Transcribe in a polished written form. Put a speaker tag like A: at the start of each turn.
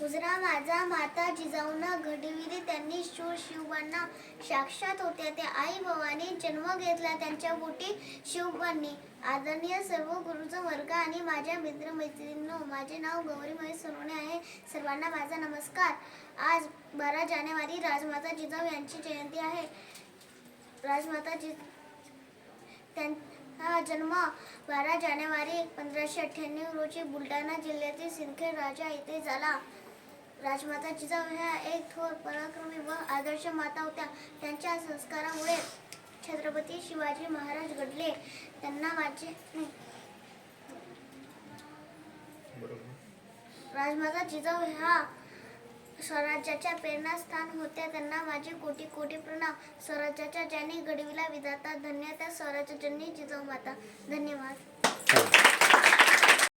A: हुजरा माझा माता जिजाऊंना घडविली त्यांनी शूर शिवबांना साक्षात होत्या त्या आई भवानी जन्म घेतला त्यांच्या पोटी शिवबांनी. आदरणीय सर्व गुरुजन वर्ग आणि माझ्या मित्रमैत्रिणींनो, माझे नाव गौरी महेश सोनवणे आहे. सर्वांना माझा नमस्कार. आज 12 जानेवारी राजमाता जिजाऊ यांची जयंती आहे. राजमाता त्यांचा जन्म 12 जानेवारी 1598 रोजी बुलढाणा जिल्ह्यातील सिंदखेड राजा येथे झाला. राजमाता जिजाऊ ह्या एक थोर पराक्रमी व आदर्श माता होत्या. त्यांच्या संस्कारामुळे छत्रपती शिवाजी महाराज घडले. त्यांना माझे राजमाता जिजाऊ ह्या स्वराज्याच्या प्रेरणास्थान होत्या. त्यांना माझे कोटी कोटी प्रणाम. स्वराज्याच्या ज्यांनी घडविला विधाता धन्य त्या स्वराज्यजननी जिजाऊ माता. धन्यवाद.